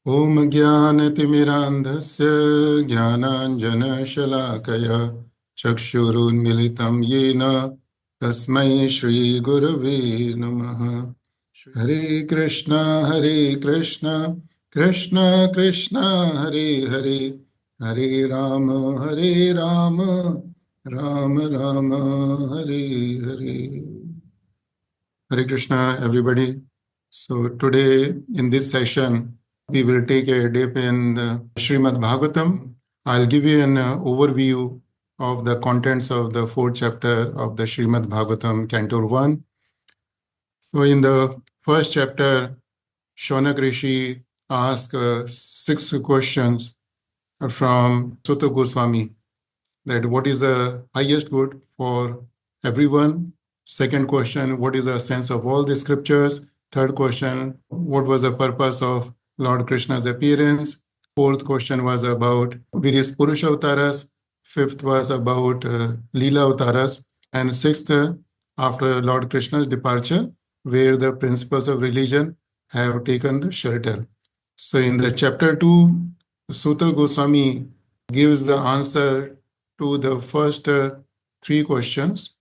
ॐ ज्ञानतिमिरान्धस्य ज्ञानाञ्जनशलाकया चक्षुरुन्मिलितं येन तस्मै श्रीगुरवे नमः। हरे कृष्ण कृष्ण कृष्ण हरे हरे, हरे Ram Ram Ram Hare Hare. Hare Krishna, everybody. So today in this session, we will take a dip in the Srimad Bhagavatam. I'll give you an overview of the contents of the fourth chapter of the Srimad Bhagavatam, Canto 1. So in the first chapter, Shaunak Rishi asked 6 questions from Sutta Goswami, that what is the highest good for everyone? Second question, what is the sense of all the scriptures? Third question, what was the purpose of Lord Krishna's appearance? Fourth question was about various Purusha Avtaras. Fifth was about Leela Avtaras. And sixth, after Lord Krishna's departure, where the principles of religion have taken the shelter. So in the chapter 2, Sutta Goswami gives the answer to the first 3 questions.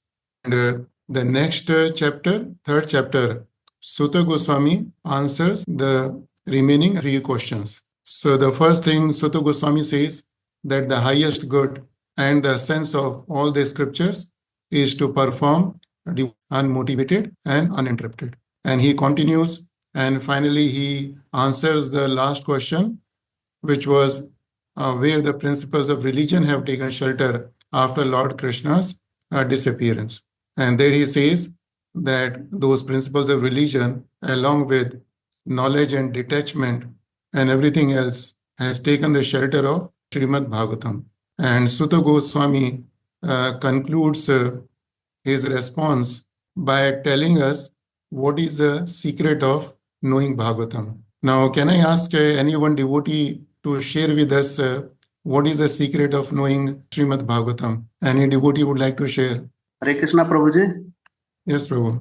And the next chapter, third chapter, Sutta Goswami answers the remaining 3 questions. So the first thing Sutta Goswami says that the highest good and the sense of all the scriptures is to perform unmotivated and uninterrupted. And he continues, and finally he answers the last question, which was where the principles of religion have taken shelter after Lord Krishna's disappearance. And there he says that those principles of religion, along with knowledge and detachment and everything else, has taken the shelter of Srimad Bhagavatam. And Sutta Goswami concludes his response by telling us what is the secret of knowing Bhagavatam. Now, can I ask anyone devotee to share with us what is the secret of knowing Srimad Bhagavatam? Any devotee would like to share? Hare Krishna Prabhu ji. Yes, प्रभु।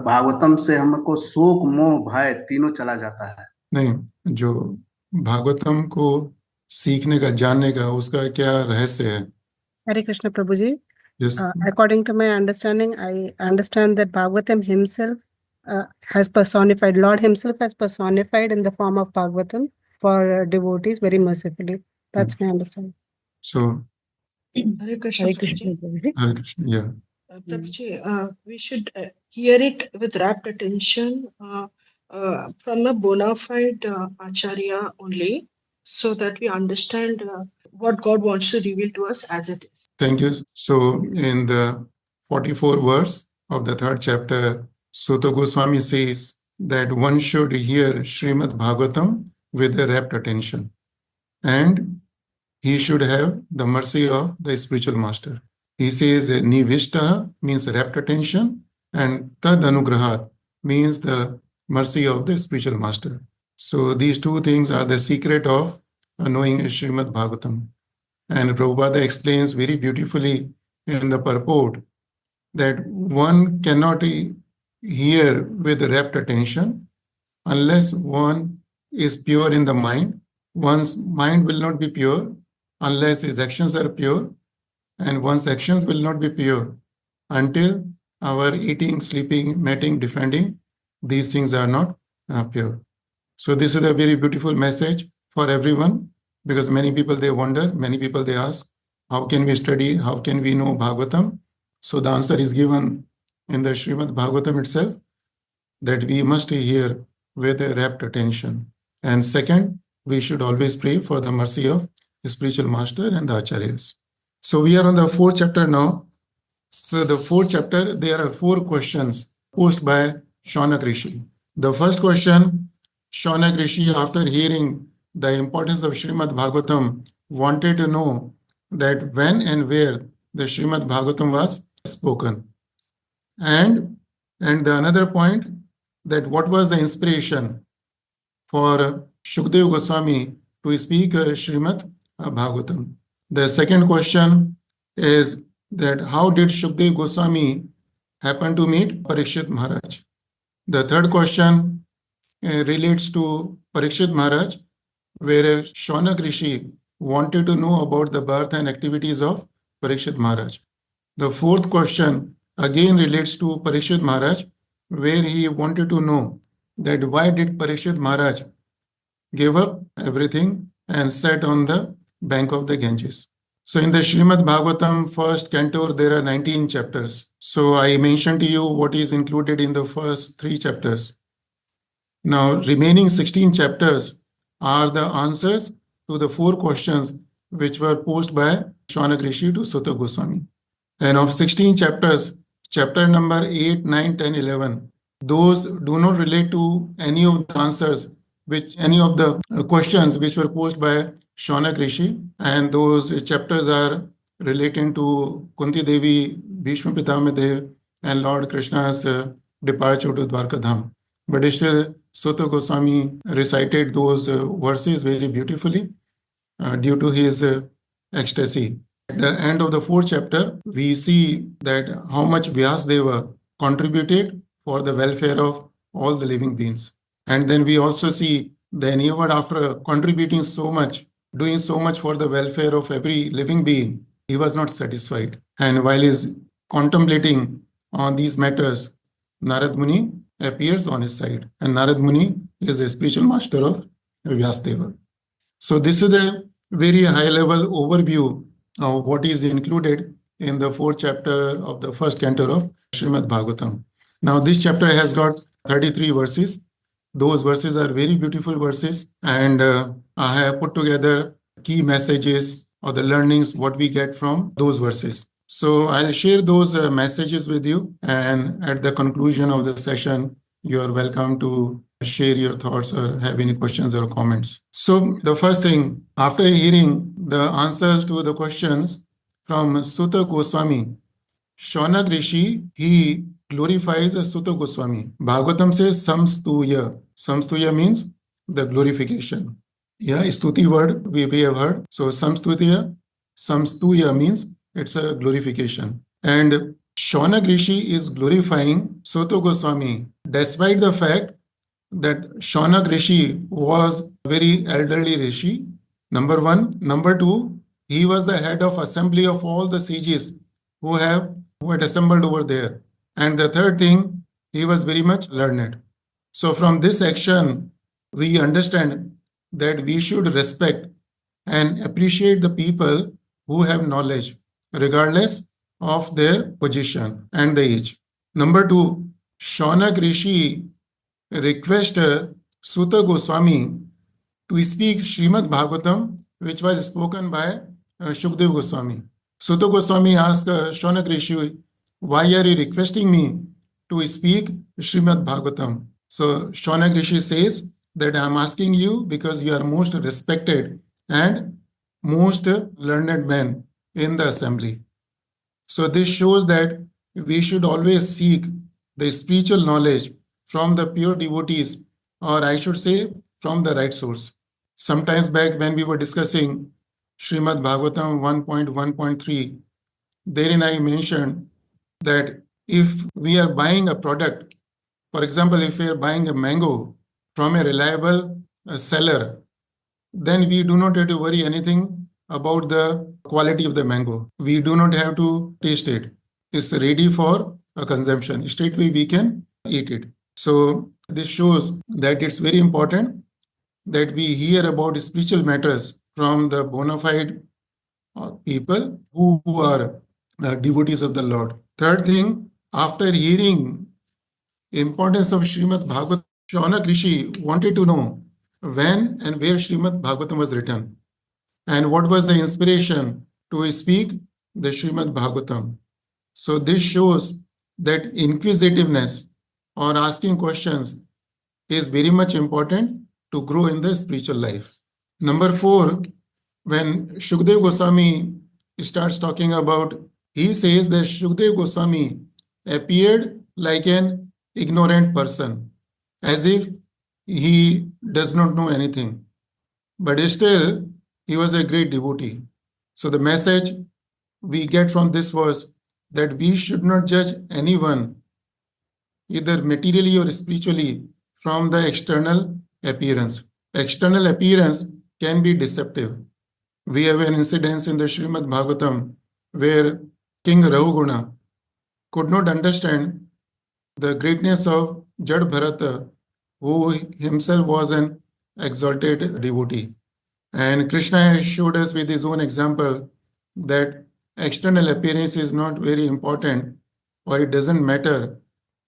भागवतम से हमको शोक मोह भय तीनों चला जाता है। नहीं, जो भागवतम को सीखने का, जानने का, उसका क्या रहस्य है? Hare Krishna Prabhuji. Yes. According to my understanding, I understand that Bhagavatam himself has personified, Lord himself has personified in the form of Bhagavatam for devotees very mercifully. That's my understanding. So, Hare Krishna. Hare Krishna Prabhuji. Hare Krishna, yeah. Prabhuji, we should hear it with rapt attention from a bona fide acharya only, so that we understand what God wants to reveal to us as it is. Thank you. So, in the 44th verse of the 3rd chapter, Sutta Goswami says that one should hear Srimad Bhagavatam with a rapt attention, and he should have the mercy of the spiritual master. He says Nivishta means rapt attention, and Tad Anugrahat means the mercy of the spiritual master. So these two things are the secret of knowing Srimad Bhagavatam. And Prabhupada explains very beautifully in the purport that one cannot hear with rapt attention unless one is pure in the mind. One's mind will not be pure unless his actions are pure, and one's actions will not be pure until our eating, sleeping, mating, defending, these things are not pure. So this is a very beautiful message for everyone, because many people, they wonder, many people, they ask, how can we study, how can we know Bhagavatam? So the answer is given in the Srimad Bhagavatam itself, that we must hear with a rapt attention. And second, we should always pray for the mercy of the spiritual master and the acharyas. So we are on the 4th chapter now. So the 4th chapter, there are 4 questions posed by Shaunak Rishi. The first question, Shaunak Rishi, after hearing the importance of Srimad Bhagavatam, wanted to know that when and where the Srimad Bhagavatam was spoken. And the another point, that what was the inspiration for Shukdev Goswami to speak Srimad Bhagavatam. The second question is that how did Shukdev Goswami happen to meet Parikshit Maharaj? The third question relates to Parikshit Maharaj where Shaunak Rishi wanted to know about the birth and activities of Parikshit Maharaj. The fourth question again relates to Parikshit Maharaj, where he wanted to know that why did Parikshit Maharaj give up everything and sat on the bank of the Ganges. So in the Srimad Bhagavatam first canto, there are 19 chapters. So I mentioned to you what is included in the first 3 chapters. Now, remaining 16 chapters are the answers to the 4 questions which were posed by Shaunak Rishi to Sutta Goswami. And of 16 chapters, chapter number 8, 9, 10, 11, those do not relate to any of the answers, any of the questions which were posed by Shaunak Rishi. And those chapters are relating to Kunti Devi, Bhishma Pitama Dev, and Lord Krishna's departure to Dwarka Dham. But still, Sutta Goswami recited those verses very beautifully due to his ecstasy. At the end of the 4th chapter, we see that how much Vyasdeva contributed for the welfare of all the living beings. And then we also see then even after contributing so much, doing so much for the welfare of every living being, he was not satisfied. And while he's contemplating on these matters, Narad Muni appears on his side. And Narad Muni is a spiritual master of Vyasdeva. So this is a very high-level overview of what is included in the 4th chapter of the first canto of Srimad Bhagavatam. Now, this chapter has got 33 verses. Those verses are very beautiful verses, and I have put together key messages or the learnings what we get from those verses. So I'll share those messages with you, and at the conclusion of the session, you are welcome to share your thoughts or have any questions or comments. So the first thing, after hearing the answers to the questions from Sutta Goswami, Shaunak Rishi, he glorifies Sutta Goswami. Bhagavatam says samstuya. Samstuya means the glorification. Yeah, stuti word we have heard. So samstuya means it's a glorification. And Shaunak Rishi is glorifying Sutta Goswami despite the fact that Shaunak Rishi was a very elderly Rishi, number 1. Number 2, he was the head of assembly of all the sages who had assembled over there. And the third thing, he was very much learned. So from this action, we understand that we should respect and appreciate the people who have knowledge, regardless of their position and the age. Number 2, Shaunak Rishi request Sutta Goswami to speak Srimad Bhagavatam, which was spoken by Shukdev Goswami. Sutta Goswami asked Shaunak Rishi, why are you requesting me to speak Srimad Bhagavatam? So Shaunak Rishi says that I am asking you because you are most respected and most learned man in the assembly. So this shows that we should always seek the spiritual knowledge from the pure devotees, or I should say from the right source. Sometimes back when we were discussing Srimad Bhagavatam 1.1.3, therein I mentioned that if we are buying a product, for example, if we are buying a mango from a reliable seller, then we do not have to worry anything about the quality of the mango. We do not have to taste it. It's ready for consumption. Straightway we can eat it. So this shows that it's very important that we hear about spiritual matters from the bona fide people who are devotees of the Lord. Third thing, after hearing importance of Srimad Bhagavatam, Shaunak Rishi wanted to know when and where Srimad Bhagavatam was written and what was the inspiration to speak the Srimad Bhagavatam. So this shows that inquisitiveness or asking questions is very much important to grow in the spiritual life. Number 4, when Shukdev Goswami starts talking about, he says that Shukdev Goswami appeared like an ignorant person, as if he does not know anything. But still, he was a great devotee. So the message we get from this was that we should not judge anyone, either materially or spiritually, from the external appearance. External appearance can be deceptive. We have an incident in the Srimad Bhagavatam where King Rahuguna could not understand the greatness of Jad Bharata, who himself was an exalted devotee. And Krishna has showed us with his own example that external appearance is not very important, or it doesn't matter.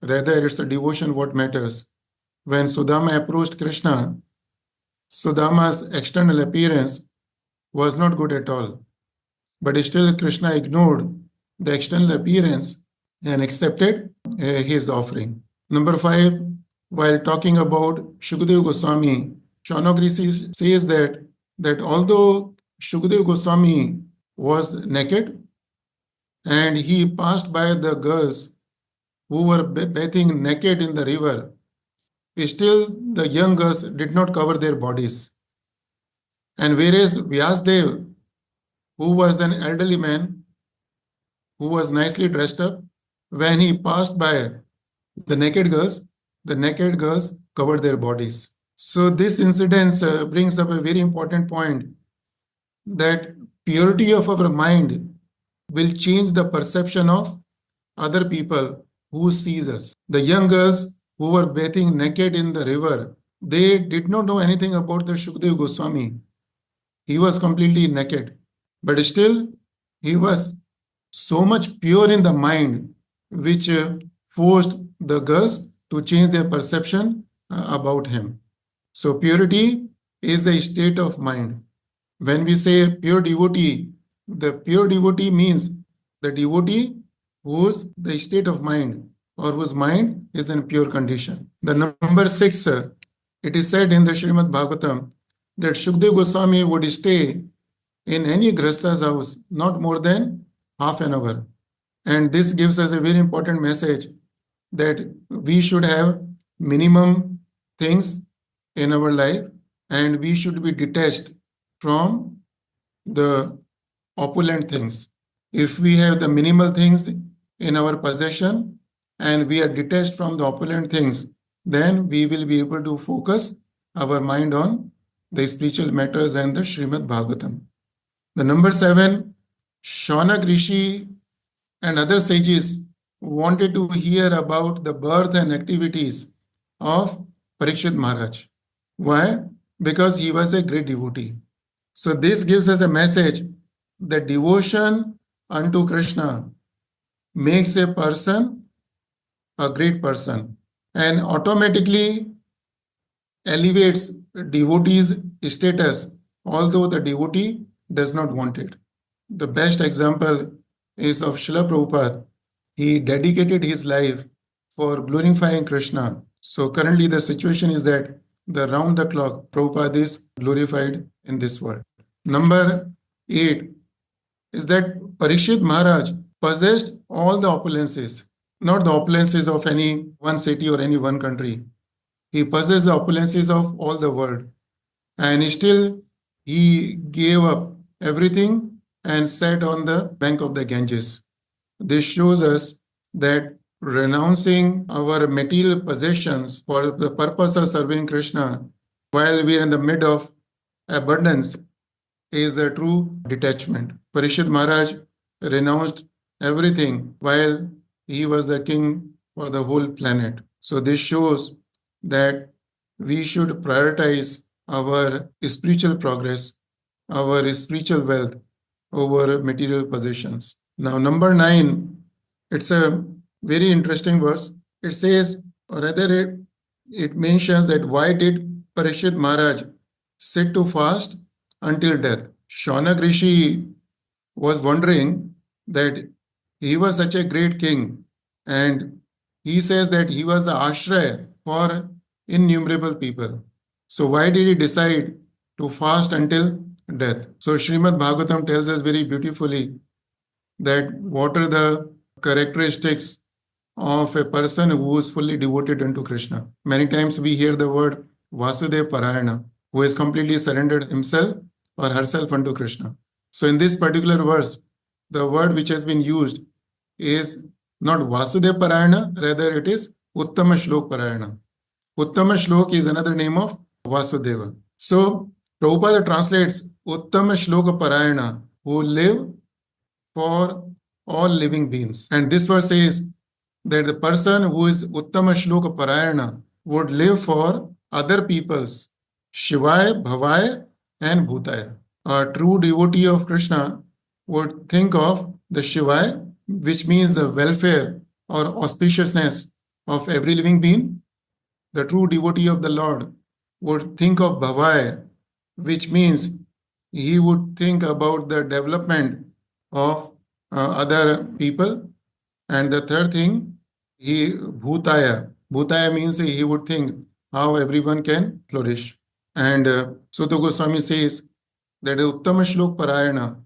Rather, it's the devotion what matters. When Sudama approached Krishna, Sudama's external appearance was not good at all. But still, Krishna ignored the external appearance and accepted his offering. Number 5, while talking about Shukadeva Goswami, Shaunagri says that although Shukadeva Goswami was naked and he passed by the girls who were bathing naked in the river, still the young girls did not cover their bodies. And whereas Vyasdev, who was an elderly man, who was nicely dressed up, when he passed by the naked girls covered their bodies. So this incident brings up a very important point, that purity of our mind will change the perception of other people who sees us. The young girls who were bathing naked in the river, they did not know anything about the Shukadeva Goswami. He was completely naked, but still he was so much pure in the mind, which forced the girls to change their perception about him. So purity is a state of mind. When we say pure devotee, the pure devotee means the devotee whose the state of mind or whose mind is in pure condition. The number 6, it is said in the Srimad Bhagavatam that Shukadeva Goswami would stay in any Grihastha's house not more than half an hour. And this gives us a very important message that we should have minimum things in our life and we should be detached from the opulent things. If we have the minimal things in our possession and we are detached from the opulent things, then we will be able to focus our mind on the spiritual matters and the Srimad Bhagavatam. The number 7, Shaunak Rishi and other sages wanted to hear about the birth and activities of Parikshit Maharaj. Why? Because he was a great devotee. So this gives us a message that devotion unto Krishna makes a person a great person and automatically elevates devotee's status, although the devotee does not want it. The best example is of Srila Prabhupada. He dedicated his life for glorifying Krishna. So currently the situation is that the round the clock Prabhupada is glorified in this world. Number 8 is that Parikshit Maharaj possessed all the opulences, not the opulences of any one city or any one country. He possessed the opulences of all the world. And still he gave up everything and sat on the bank of the Ganges. This shows us that renouncing our material possessions for the purpose of serving Krishna while we are in the mid of abundance is a true detachment. Parikshit Maharaj renounced everything while he was the king for the whole planet. So this shows that we should prioritize our spiritual progress, our spiritual wealth over material possessions. Now, number 9, it's a very interesting verse. It says, or rather it mentions that why did Parikshit Maharaj sit to fast until death? Shaunak Rishi was wondering that he was such a great king and he says that he was the ashraya for innumerable people. So why did he decide to fast until death? So Srimad Bhagavatam tells us very beautifully that what are the characteristics of a person who is fully devoted unto Krishna. Many times we hear the word Vasudev Parayana, who has completely surrendered himself or herself unto Krishna. So in this particular verse, the word which has been used is not Vasudev Parayana, rather it is Uttama Shlok Parayana. Uttama Shlok is another name of Vasudeva. So Prabhupada translates Uttama Shloka Parayana, who live for all living beings. And this verse says that the person who is Uttama Shloka Parayana would live for other people's Shivaya, Bhavaya, and Bhutaya. A true devotee of Krishna would think of the Shivaya, which means the welfare or auspiciousness of every living being. The true devotee of the Lord would think of Bhavaya, which means he would think about the development of other people. And the third thing, he Bhutaya. Bhutaya means he would think how everyone can flourish. And Sutta Goswami says that Uttama Shlok Parayana,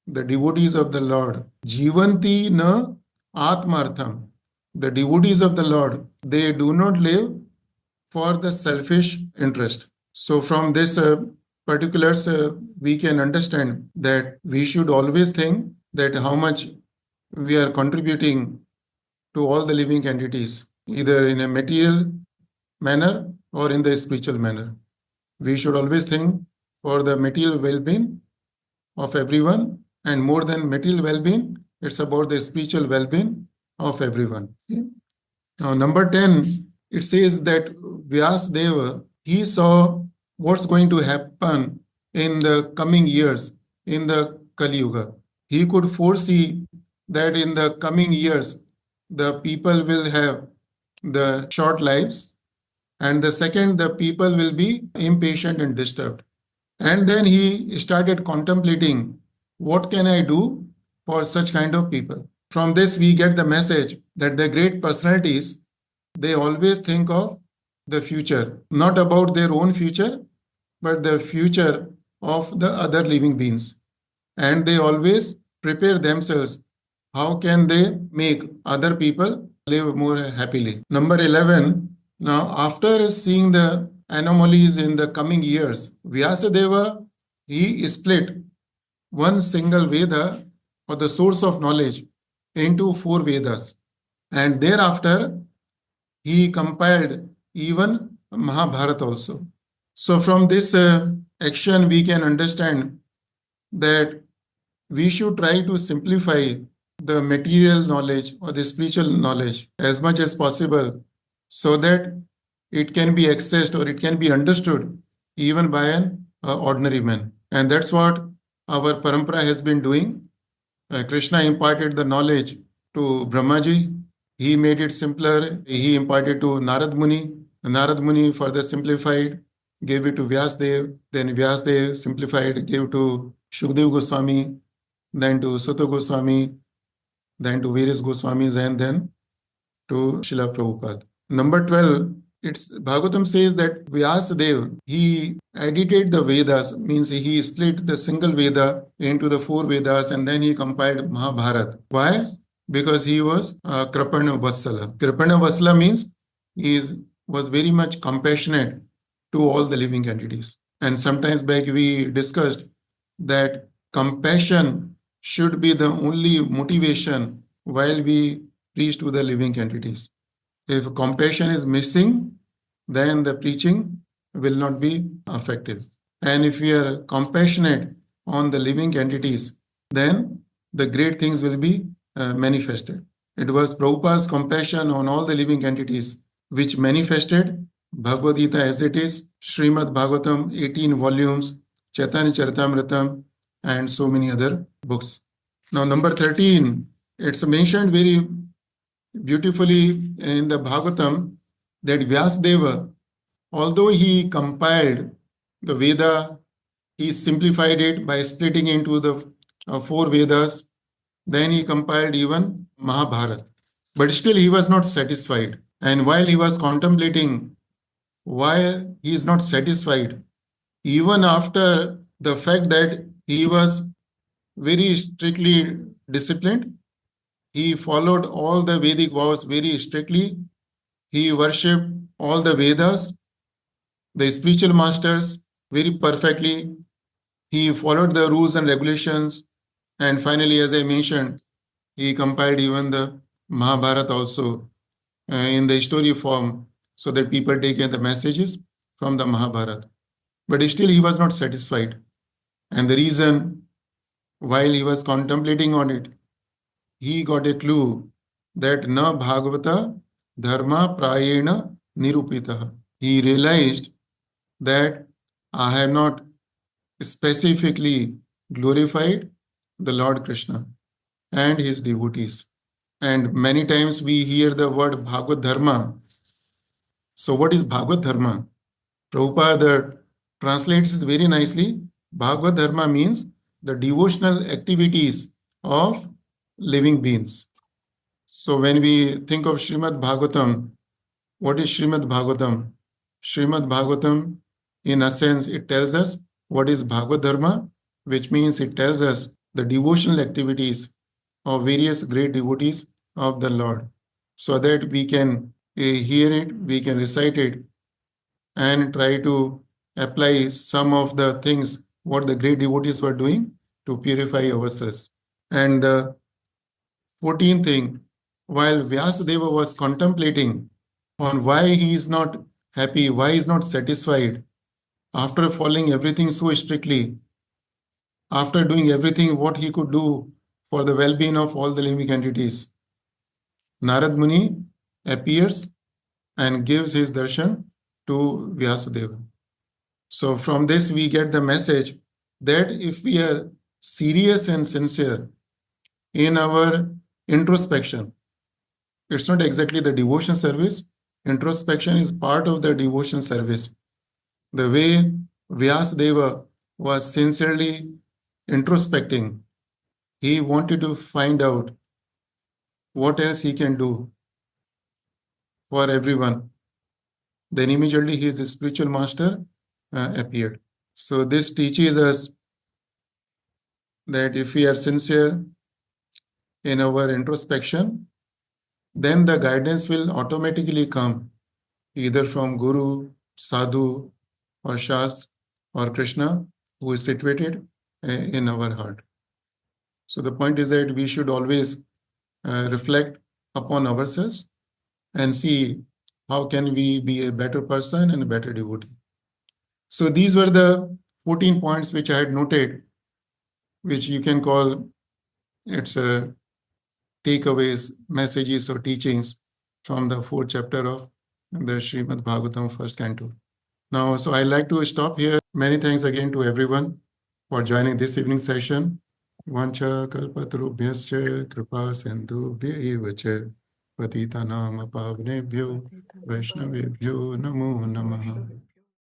the devotees of the Lord, Jivanti na Atmartham. The devotees of the Lord, they do not live for the selfish interest. So from this particulars, we can understand that we should always think that how much we are contributing to all the living entities, either in a material manner or in the spiritual manner. We should always think for the material well-being of everyone, and more than material well-being, it's about the spiritual well-being of everyone. Okay? Now, number 10, it says that Vyasdeva, he saw what's going to happen in the coming years in the Kali Yuga. He could foresee that in the coming years, the people will have the short lives, and the second, the people will be impatient and disturbed. And then he started contemplating, what can I do for such kind of people? From this, we get the message that the great personalities, they always think of the future, not about their own future, but the future of the other living beings. And they always prepare themselves. How can they make other people live more happily? Number 11, now after seeing the anomalies in the coming years, Vyasadeva, he split one single Veda or the source of knowledge into 4 Vedas. And thereafter, he compiled even Mahabharata also. So from this action, we can understand that we should try to simplify the material knowledge or the spiritual knowledge as much as possible so that it can be accessed or it can be understood even by an ordinary man. And that's what our parampara has been doing. Krishna imparted the knowledge to Brahmaji. He made it simpler. He imparted to Narad Muni. Narad Muni further simplified, gave it to Vyasdev. Then Vyasdev simplified, gave to Shukdev Goswami, then to Sutta Goswami, then to various Goswamis, and then to Srila Prabhupada. Number 12, it's Bhagavatam says that Vyasadeva, he edited the Vedas, means he split the single Veda into the 4 Vedas and then he compiled Mahabharata. Why? Because he was Kripana Vatsala. Kripana Vatsala means he was very much compassionate to all the living entities. And sometimes back we discussed that compassion should be the only motivation while we preach to the living entities. If compassion is missing, then the preaching will not be effective. And if we are compassionate on the living entities, then the great things will be manifested. It was Prabhupada's compassion on all the living entities which manifested Bhagavad Gita as it is, Srimad Bhagavatam, 18 volumes, Chaitanya Charitamrita, and so many other books. Now, number 13, it's mentioned very beautifully in the Bhagavatam that Vyasadeva, although he compiled the Veda, he simplified it by splitting into the 4 Vedas. Then he compiled even Mahabharata. But still he was not satisfied. And while he was contemplating why he is not satisfied, even after the fact that he was very strictly disciplined, he followed all the Vedic vows very strictly. He worshipped all the Vedas, the spiritual masters, very perfectly. He followed the rules and regulations. And finally, as I mentioned, he compiled even the Mahabharata also in the story form so that people take the messages from the Mahabharata. but still he was not satisfied. And the reason, while he was contemplating on it, he got a clue that na bhagavata dharma prayena nirupita. He realized that I have not specifically glorified the Lord Krishna and his devotees. And many times we hear the word Bhagavad Dharma. So what is Bhagavad Dharma? Prabhupada translates it very nicely. Bhagavad Dharma means the devotional activities of living beings. So when we think of Srimad Bhagavatam, what is Srimad Bhagavatam? Srimad Bhagavatam, in a sense, it tells us what is Bhagavad Dharma, which means it tells us the devotional activities of various great devotees of the Lord, so that we can hear it, we can recite it, and try to apply some of the things what the great devotees were doing to purify ourselves. And the 14th thing, while Vyasadeva was contemplating on why he is not happy, why he is not satisfied, after following everything so strictly, after doing everything what he could do for the well-being of all the living entities, Narad Muni appears and gives his darshan to Vyasadeva. So from this we get the message that if we are serious and sincere in our introspection, it's not exactly the devotion service. Introspection is part of the devotion service. The way Vyasadeva was sincerely introspecting, he wanted to find out what else he can do for everyone. Then immediately his spiritual master appeared. So this teaches us that if we are sincere in our introspection, then the guidance will automatically come either from Guru, Sadhu, or Shastra, or Krishna, who is situated in our heart. So the point is that we should always reflect upon ourselves and see how can we be a better person and a better devotee. So these were the 14 points which I had noted, which you can call it's takeaways, messages or teachings from the 4th chapter of the Srimad Bhagavatam, first canto. Now, so I'd like to stop here. Many thanks again to everyone for joining this evening session. Vancha kalpatarubhyascha kripa sindhubhya cha patitanam pavnebhyo vaishnavebhyo namo namaha.